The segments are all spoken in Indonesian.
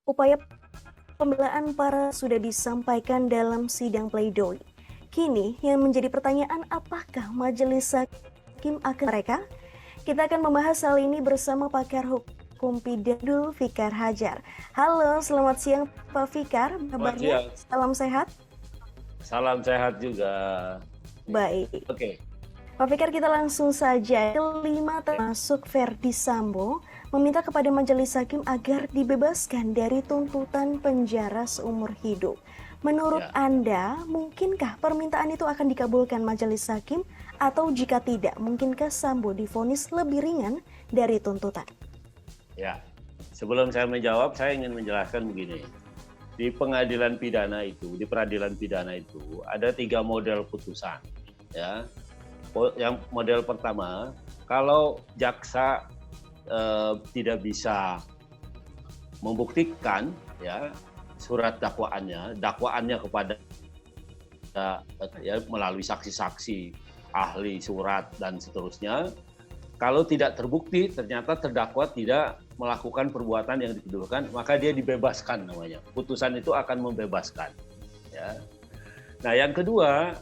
Upaya pembelaan para sudah disampaikan dalam sidang pledoi. Kini yang menjadi pertanyaan apakah majelis hakim akan mereka? Kita akan membahas hal ini bersama pakar hukum pidana Fikar Hajar. Halo, selamat siang Pak Fikar. Selamat Kabarnya siang. salam sehat? Salam sehat juga. Baik. Oke. Pak Fikar, kita langsung saja. Kelima termasuk Verdi Sambo meminta kepada majelis hakim agar dibebaskan dari tuntutan penjara seumur hidup. Menurut Anda, mungkinkah permintaan itu akan dikabulkan majelis hakim? Atau jika tidak, mungkinkah Sambo divonis lebih ringan dari tuntutan? Ya, sebelum saya menjawab, saya ingin menjelaskan begini. Di pengadilan pidana itu, di peradilan pidana itu, ada 3 model putusan. Ya, yang model pertama, kalau jaksa tidak bisa membuktikan ya surat dakwaannya kepada ya melalui saksi-saksi, ahli, surat dan seterusnya. Kalau tidak terbukti ternyata terdakwa tidak melakukan perbuatan yang dituduhkan, maka dia dibebaskan namanya. Putusan itu akan membebaskan. Ya. Nah, yang kedua,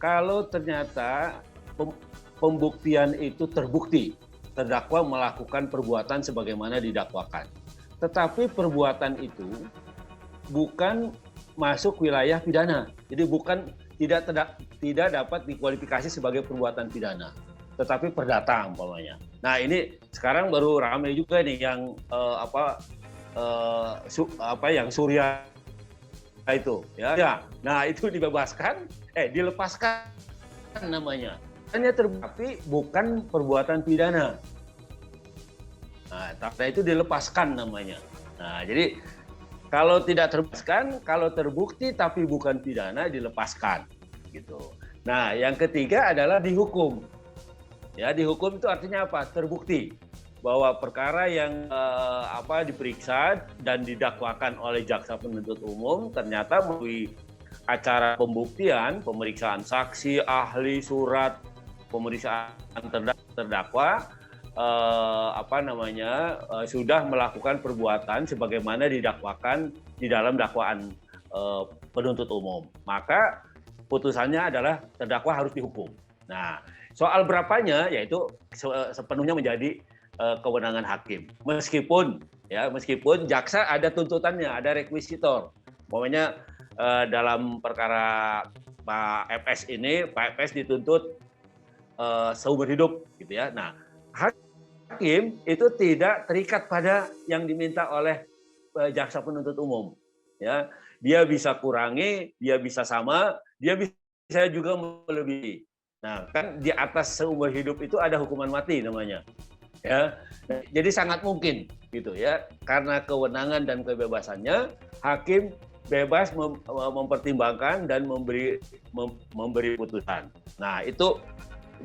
kalau ternyata pembuktian itu terbukti, terdakwa melakukan perbuatan sebagaimana didakwakan. Tetapi perbuatan itu bukan masuk wilayah pidana. Jadi tidak dapat dikualifikasi sebagai perbuatan pidana, tetapi perdata umpamanya. Nah, ini sekarang baru ramai juga nih yang yang Surya itu ya. Nah, itu dilepaskan namanya. Hanya tapi bukan perbuatan pidana. Nah, tapi itu dilepaskan namanya. Nah, jadi kalau tidak terbebaskan, kalau terbukti tapi bukan pidana dilepaskan gitu. Nah, yang ketiga adalah dihukum. Ya, dihukum itu artinya apa? Terbukti bahwa perkara yang diperiksa dan didakwakan oleh jaksa penuntut umum ternyata melalui acara pembuktian, pemeriksaan saksi, ahli, surat, pemeriksaan terdakwa sudah melakukan perbuatan sebagaimana didakwakan di dalam dakwaan penuntut umum. Maka putusannya adalah terdakwa harus dihukum. Nah, soal berapanya yaitu sepenuhnya menjadi kewenangan hakim. Meskipun jaksa ada tuntutannya, ada rekuisitor. Pokoknya dalam perkara Pak FS dituntut seumur hidup gitu ya. Nah, hakim itu tidak terikat pada yang diminta oleh jaksa penuntut umum. Ya, dia bisa kurangi, dia bisa sama, dia bisa juga melebihi. Nah, kan di atas seumur hidup itu ada hukuman mati namanya. Ya, jadi sangat mungkin gitu ya, karena kewenangan dan kebebasannya, hakim bebas mempertimbangkan dan memberi putusan. Nah, itu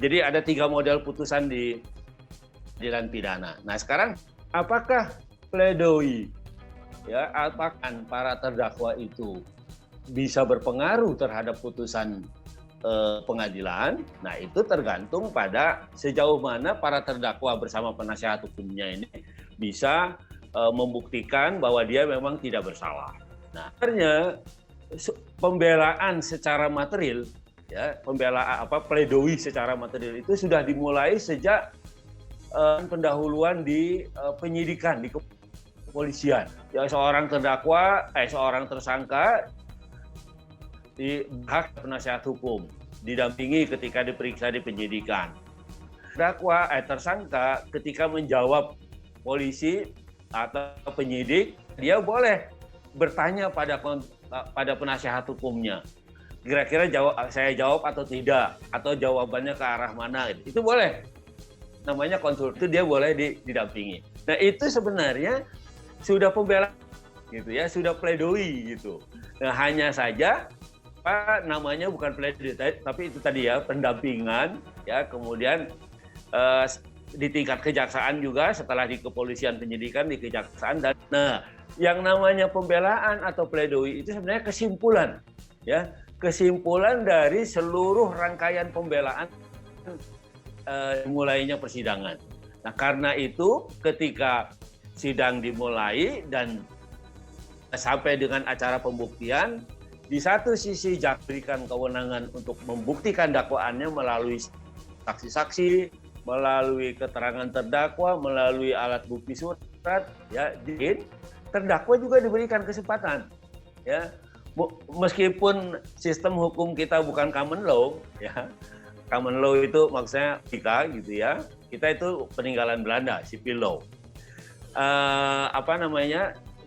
jadi ada 3 model putusan di peradilan pidana. Nah, sekarang apakah pledoi ya, apakah para terdakwa itu bisa berpengaruh terhadap putusan pengadilan? Nah, itu tergantung pada sejauh mana para terdakwa bersama penasihat hukumnya ini bisa membuktikan bahwa dia memang tidak bersalah. Nah, akhirnya pembelaan secara material ya, pledoi secara material itu sudah dimulai sejak pendahuluan di penyidikan di kepolisian. Ya, seorang tersangka di hak penasihat hukum didampingi ketika diperiksa di penyidikan. Tersangka ketika menjawab polisi atau penyidik, dia boleh bertanya pada penasihat hukumnya. Kira-kira saya jawab atau tidak, atau jawabannya ke arah mana, itu boleh. Namanya konsul, itu dia boleh didampingi. Nah, itu sebenarnya sudah pembelaan gitu ya, sudah pledoi gitu. Nah, hanya saja namanya bukan pledoi, tapi itu tadi ya, pendampingan ya, kemudian di tingkat kejaksaan juga, setelah di kepolisian, penyidikan, di kejaksaan. Dan nah, yang namanya pembelaan atau pledoi itu sebenarnya kesimpulan ya, kesimpulan dari seluruh rangkaian pembelaan mulainya persidangan. Nah, karena itu ketika sidang dimulai dan sampai dengan acara pembuktian, di satu sisi jaksa berikan kewenangan untuk membuktikan dakwaannya melalui saksi-saksi, melalui keterangan terdakwa, melalui alat bukti surat, ya, terdakwa juga diberikan kesempatan, ya, meskipun sistem hukum kita bukan common law, ya, common law itu maksudnya kita, gitu ya, kita itu peninggalan Belanda, civil law,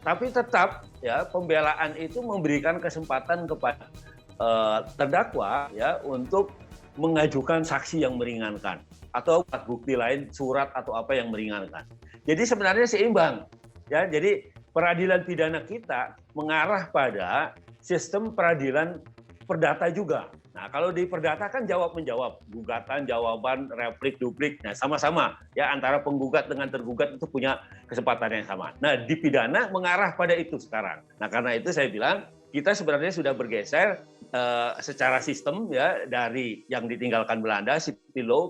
tapi tetap ya pembelaan itu memberikan kesempatan kepada terdakwa ya untuk mengajukan saksi yang meringankan atau alat bukti lain, surat atau apa yang meringankan. Jadi sebenarnya seimbang ya. Jadi peradilan pidana kita mengarah pada sistem peradilan perdata juga. Nah, kalau di perdata kan jawab-menjawab, gugatan, jawaban, replik, duplik, nah sama-sama ya antara penggugat dengan tergugat itu punya kesempatan yang sama. Nah, di pidana mengarah pada itu sekarang. Nah, karena itu saya bilang kita sebenarnya sudah bergeser secara sistem ya dari yang ditinggalkan Belanda, civil law,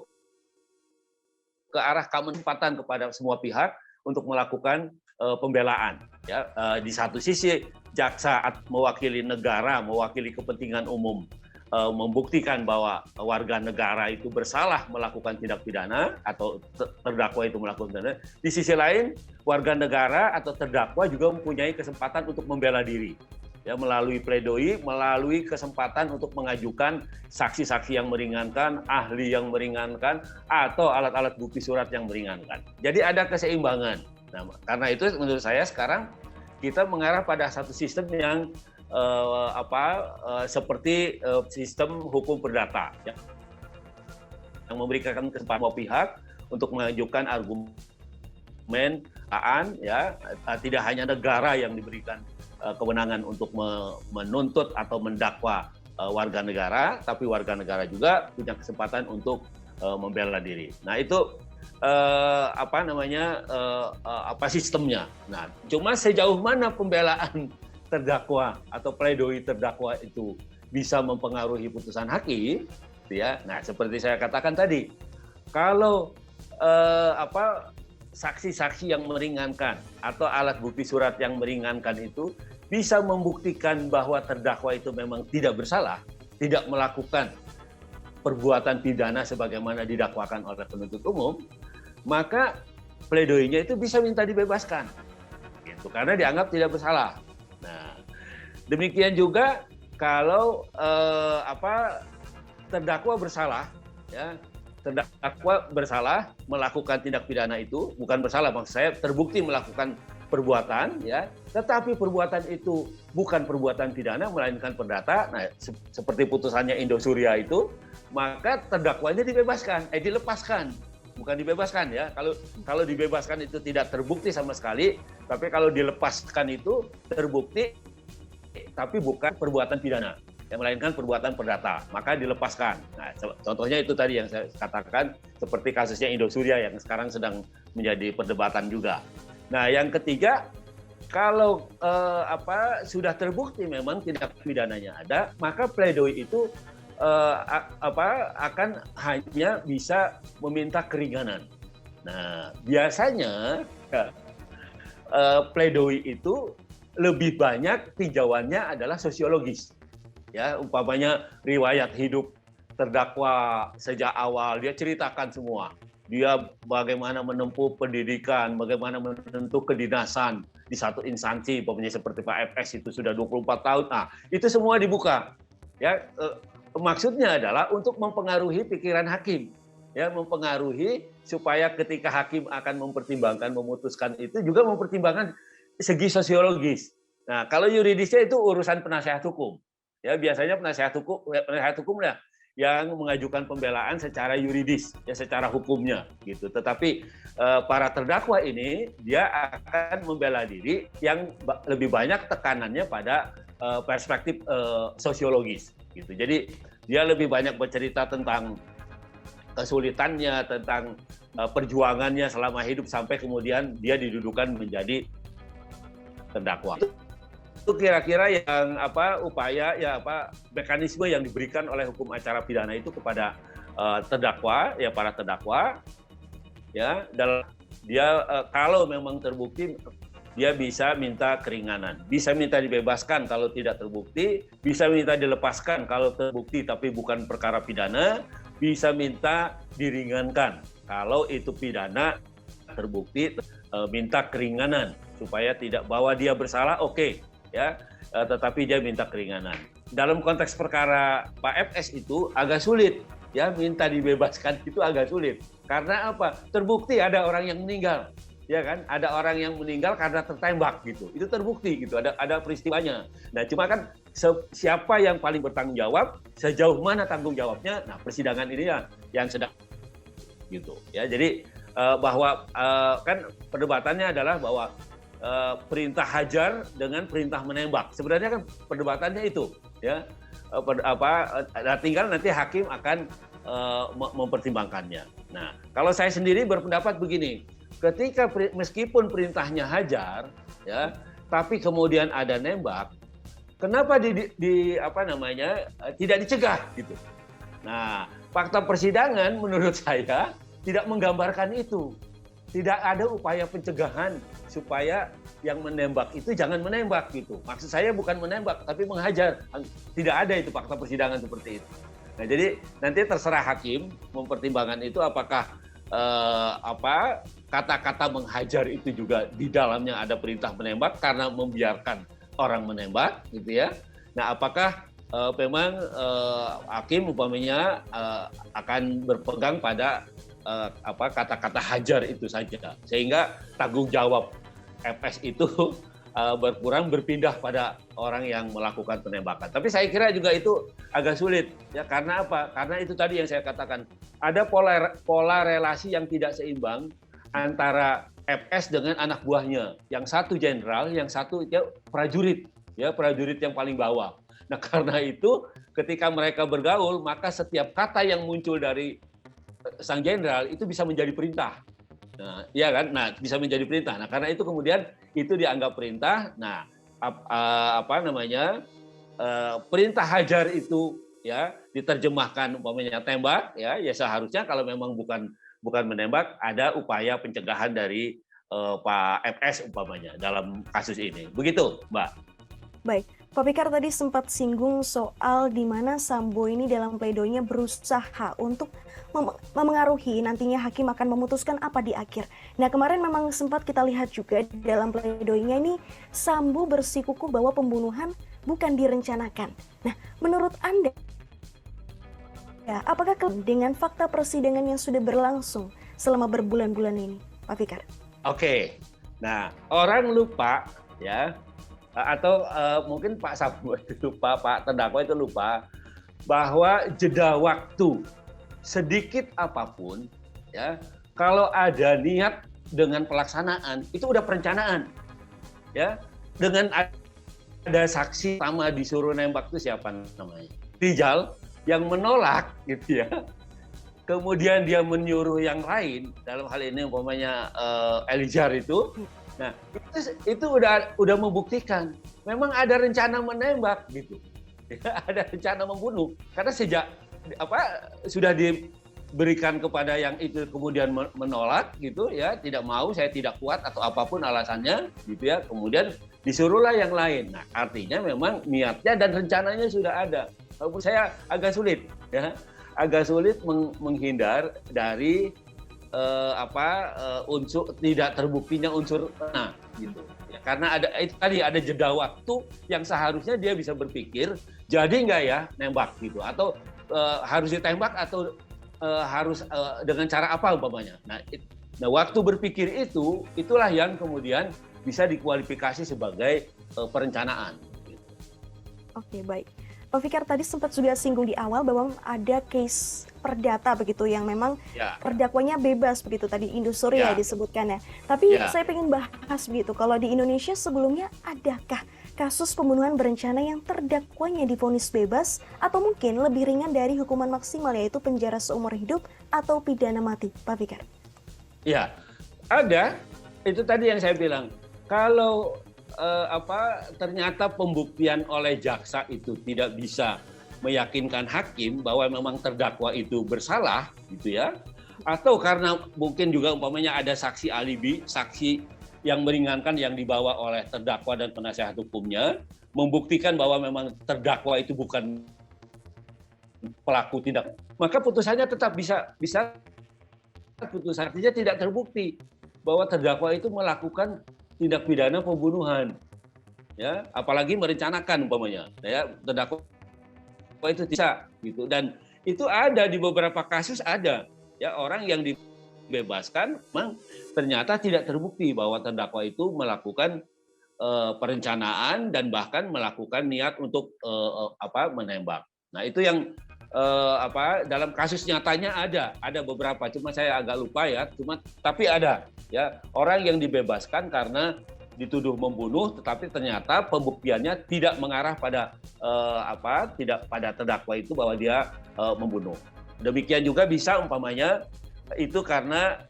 ke arah kesempatan kepada semua pihak untuk melakukan pembelaan. Ya, di satu sisi jaksa mewakili negara, mewakili kepentingan umum, membuktikan bahwa warga negara itu bersalah melakukan tindak pidana atau terdakwa itu melakukan pidana. Di sisi lain, warga negara atau terdakwa juga mempunyai kesempatan untuk membela diri, ya, melalui pledoi, melalui kesempatan untuk mengajukan saksi-saksi yang meringankan, ahli yang meringankan, atau alat-alat bukti surat yang meringankan. Jadi ada keseimbangan. Nah, karena itu menurut saya sekarang kita mengarah pada satu sistem yang seperti sistem hukum perdata ya, yang memberikan kesempatan semua pihak untuk mengajukan argumen ya, tidak hanya negara yang diberikan kewenangan untuk menuntut atau mendakwa warga negara, tapi warga negara juga punya kesempatan untuk membela diri. Nah, itu sistemnya. Nah, cuma sejauh mana pembelaan terdakwa atau pledoi terdakwa itu bisa mempengaruhi putusan hakim, ya. Nah, seperti saya katakan tadi, kalau saksi-saksi yang meringankan atau alat bukti surat yang meringankan itu bisa membuktikan bahwa terdakwa itu memang tidak bersalah, tidak melakukan perbuatan pidana sebagaimana didakwakan oleh penuntut umum, maka pledoinya itu bisa minta dibebaskan, gitu, karena dianggap tidak bersalah. Nah, demikian juga kalau terdakwa bersalah, ya, terdakwa bersalah melakukan tindak pidana itu, bukan bersalah, maksud saya terbukti melakukan perbuatan, ya, tetapi perbuatan itu bukan perbuatan pidana melainkan perdata. Nah, seperti putusannya Indosuria itu, maka terdakwanya dilepaskan. Bukan dibebaskan ya. Kalau dibebaskan itu tidak terbukti sama sekali, tapi kalau dilepaskan itu terbukti tapi bukan perbuatan pidana, yang melainkan perbuatan perdata, maka dilepaskan. Nah, contohnya itu tadi yang saya katakan seperti kasusnya Indosuria yang sekarang sedang menjadi perdebatan juga. Nah, yang ketiga, kalau sudah terbukti memang tindak pidananya ada, maka pledoi itu akan hanya bisa meminta keringanan. Nah, biasanya pledoi itu lebih banyak tinjauannya adalah sosiologis. Ya, umpamanya riwayat hidup terdakwa sejak awal, dia ceritakan semua. Dia bagaimana menempuh pendidikan, bagaimana menempuh kedinasan di satu instansi, umpamanya seperti Pak FS itu sudah 24 tahun. Nah, itu semua dibuka. Ya, maksudnya adalah untuk mempengaruhi pikiran hakim, ya, mempengaruhi supaya ketika hakim akan mempertimbangkan, memutuskan itu juga mempertimbangkan segi sosiologis. Nah, kalau yuridisnya itu urusan penasihat hukum, ya, biasanya penasihat hukum lah yang mengajukan pembelaan secara yuridis, ya, secara hukumnya, gitu. Tetapi para terdakwa ini dia akan membela diri yang lebih banyak tekanannya pada perspektif sosiologis, gitu. Jadi dia lebih banyak bercerita tentang kesulitannya, tentang perjuangannya selama hidup sampai kemudian dia didudukan menjadi terdakwa. Itu kira-kira yang upaya ya mekanisme yang diberikan oleh hukum acara pidana itu kepada terdakwa, ya, para terdakwa, ya, dalam dia kalau memang terbukti dia bisa minta keringanan, bisa minta dibebaskan kalau tidak terbukti, bisa minta dilepaskan kalau terbukti tapi bukan perkara pidana, bisa minta diringankan kalau itu pidana terbukti, minta keringanan supaya tidak bahwa dia bersalah, oke, ya, tetapi dia minta keringanan. Dalam konteks perkara Pak FS itu agak sulit, ya, minta dibebaskan itu agak sulit. Karena apa? Terbukti ada orang yang meninggal. Ya kan, ada orang yang meninggal karena tertembak gitu, itu terbukti gitu, ada peristiwanya. Nah, cuma kan siapa yang paling bertanggung jawab, sejauh mana tanggung jawabnya, nah persidangan ini ya yang sedang gitu. Ya, jadi bahwa kan perdebatannya adalah bahwa perintah hajar dengan perintah menembak. Sebenarnya kan perdebatannya itu, ya tinggal nanti hakim akan mempertimbangkannya. Nah, kalau saya sendiri berpendapat begini. Ketika meskipun perintahnya hajar, ya, tapi kemudian ada nembak, kenapa tidak dicegah gitu? Nah, fakta persidangan menurut saya tidak menggambarkan itu. Tidak ada upaya pencegahan supaya yang menembak itu jangan menembak gitu. Maksud saya bukan menembak tapi menghajar. Tidak ada itu fakta persidangan seperti itu. Nah, jadi nanti terserah hakim mempertimbangkan itu apakah kata-kata menghajar itu juga di dalamnya ada perintah menembak karena membiarkan orang menembak gitu ya. Nah, apakah memang hakim umpamanya akan berpegang pada kata-kata hajar itu saja sehingga tanggung jawab FS itu berkurang berpindah pada orang yang melakukan penembakan. Tapi saya kira juga itu agak sulit ya, karena apa? Karena itu tadi yang saya katakan, ada pola relasi yang tidak seimbang antara FS dengan anak buahnya. Yang satu jenderal, yang satu ya prajurit, ya prajurit yang paling bawah. Nah, karena itu ketika mereka bergaul, maka setiap kata yang muncul dari sang jenderal itu bisa menjadi perintah. Nah, iya kan? Nah, bisa menjadi perintah. Nah, karena itu kemudian itu dianggap perintah. Nah, perintah hajar itu ya diterjemahkan umpamanya tembak, ya seharusnya kalau memang bukan menembak, ada upaya pencegahan dari Pak FS umpamanya dalam kasus ini. Begitu, Mbak. Baik, Pak Fikar tadi sempat singgung soal di mana Sambo ini dalam pledoinya berusaha untuk memengaruhi nantinya hakim akan memutuskan apa di akhir. Nah, kemarin memang sempat kita lihat juga dalam pledoinya ini Sambo bersikukuh bahwa pembunuhan bukan direncanakan. Nah, menurut Anda, ya, apakah dengan fakta persidangan yang sudah berlangsung selama berbulan-bulan ini, Pak Fikar? Oke, nah orang lupa ya, atau mungkin Pak Sambo itu lupa, Pak terdakwa itu lupa bahwa jeda waktu sedikit apapun ya, kalau ada niat dengan pelaksanaan itu udah perencanaan ya. Dengan ada saksi sama disuruh nembak itu siapa namanya? Rijal yang menolak gitu ya. Kemudian dia menyuruh yang lain, dalam hal ini umpamanya Elijah itu. Nah, itu udah membuktikan memang ada rencana menembak gitu. Ya, ada rencana membunuh. Karena sejak sudah diberikan kepada yang itu kemudian menolak gitu ya, tidak mau, saya tidak kuat atau apapun alasannya gitu ya. Kemudian disuruhlah yang lain. Nah, artinya memang niatnya dan rencananya sudah ada. Walaupun saya agak sulit ya. Agak sulit menghindar dari unsur tidak terbuktinya unsur gitu ya, karena ada jeda waktu yang seharusnya dia bisa berpikir jadi nggak ya nembak gitu, atau harus ditembak atau harus dengan cara apa umpamanya. Nah, waktu berpikir itulah yang kemudian bisa dikualifikasi sebagai perencanaan. Oke, baik. Pak Fikar tadi sempat juga singgung di awal bahwa ada case perdata begitu yang memang terdakwanya bebas begitu tadi Indosuria ya disebutkan ya. Tapi saya ingin bahas begitu, kalau di Indonesia sebelumnya adakah kasus pembunuhan berencana yang terdakwanya divonis bebas atau mungkin lebih ringan dari hukuman maksimal yaitu penjara seumur hidup atau pidana mati, Pak Fikar? Ya, ada. Itu tadi yang saya bilang. Kalau ternyata pembuktian oleh jaksa itu tidak bisa meyakinkan hakim bahwa memang terdakwa itu bersalah gitu ya, atau karena mungkin juga umpamanya ada saksi alibi, saksi yang meringankan yang dibawa oleh terdakwa dan penasihat hukumnya, membuktikan bahwa memang terdakwa itu bukan pelaku tindak, maka putusannya tetap bisa putusan artinya tidak terbukti bahwa terdakwa itu melakukan tindak pidana pembunuhan, ya, apalagi merencanakan umpamanya, ya, terdakwa itu bisa gitu. Dan itu ada di beberapa kasus, ada ya orang yang dibebaskan memang ternyata tidak terbukti bahwa terdakwa itu melakukan perencanaan dan bahkan melakukan niat untuk menembak. Nah, itu yang dalam kasus nyatanya ada beberapa, cuma saya agak lupa ya, tapi ada ya orang yang dibebaskan karena dituduh membunuh, tetapi ternyata pembuktiannya tidak mengarah pada tidak pada terdakwa itu bahwa dia membunuh. Demikian juga bisa umpamanya itu karena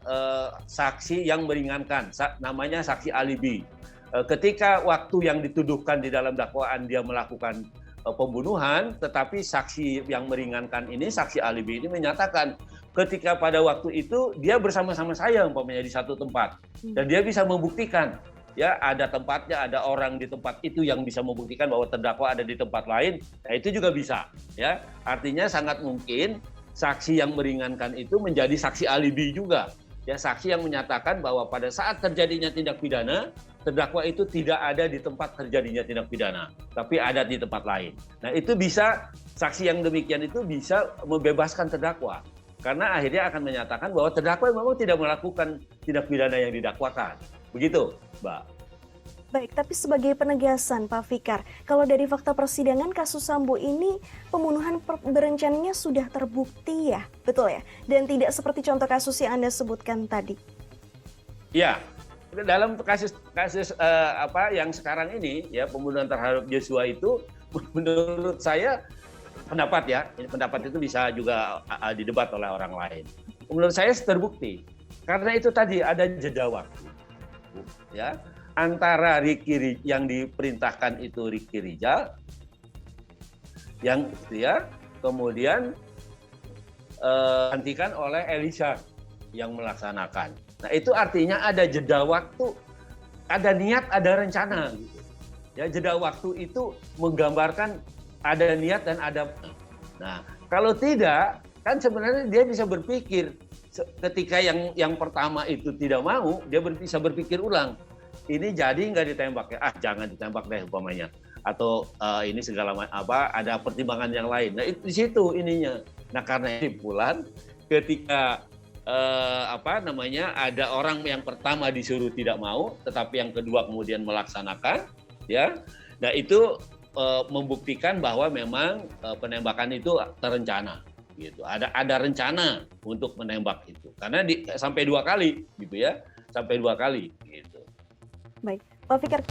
saksi yang meringankan, namanya saksi alibi. Ketika waktu yang dituduhkan di dalam dakwaan dia melakukan pembunuhan, tetapi saksi yang meringankan ini, saksi alibi ini menyatakan ketika pada waktu itu dia bersama-sama saya umpamanya di satu tempat, dan dia bisa membuktikan ya ada tempatnya, ada orang di tempat itu yang bisa membuktikan bahwa terdakwa ada di tempat lain. Nah, itu juga bisa ya, artinya sangat mungkin saksi yang meringankan itu menjadi saksi alibi juga ya, saksi yang menyatakan bahwa pada saat terjadinya tindak pidana terdakwa itu tidak ada di tempat terjadinya tindak pidana, tapi ada di tempat lain. Nah, itu bisa, saksi yang demikian itu bisa membebaskan terdakwa, karena akhirnya akan menyatakan bahwa terdakwa memang tidak melakukan tindak pidana yang didakwakan. Begitu, Mbak. Baik, tapi sebagai penegasan Pak Fikar, kalau dari fakta persidangan kasus Sambo ini pembunuhan berencananya sudah terbukti ya, betul ya? Dan tidak seperti contoh kasus yang Anda sebutkan tadi. Ya. Dalam kasus yang sekarang ini ya, pembunuhan terhadap Joshua itu menurut saya, pendapat itu bisa juga didebat oleh orang lain. Menurut saya terbukti karena itu tadi ada jeda waktu ya antara Ricky yang diperintahkan itu Ricky Rijal yang ya kemudian gantikan oleh Elisha yang melaksanakan. Nah, itu artinya ada jeda waktu, ada niat, ada rencana. Gitu. Ya, jeda waktu itu menggambarkan ada niat dan ada. Nah, kalau tidak, kan sebenarnya dia bisa berpikir ketika yang pertama itu tidak mau, dia bisa berpikir ulang. Ini jadi nggak ditembak ya? Jangan ditembak deh umpamanya. Atau ini segala ada pertimbangan yang lain. Nah, di situ ininya. Nah, karena ini bulan ketika ada orang yang pertama disuruh tidak mau, tetapi yang kedua kemudian melaksanakan, ya. Nah, itu membuktikan bahwa memang penembakan itu terencana, gitu. Ada rencana untuk menembak itu, karena sampai 2 kali, gitu ya, sampai 2 kali, gitu. Baik, Pak Fikar.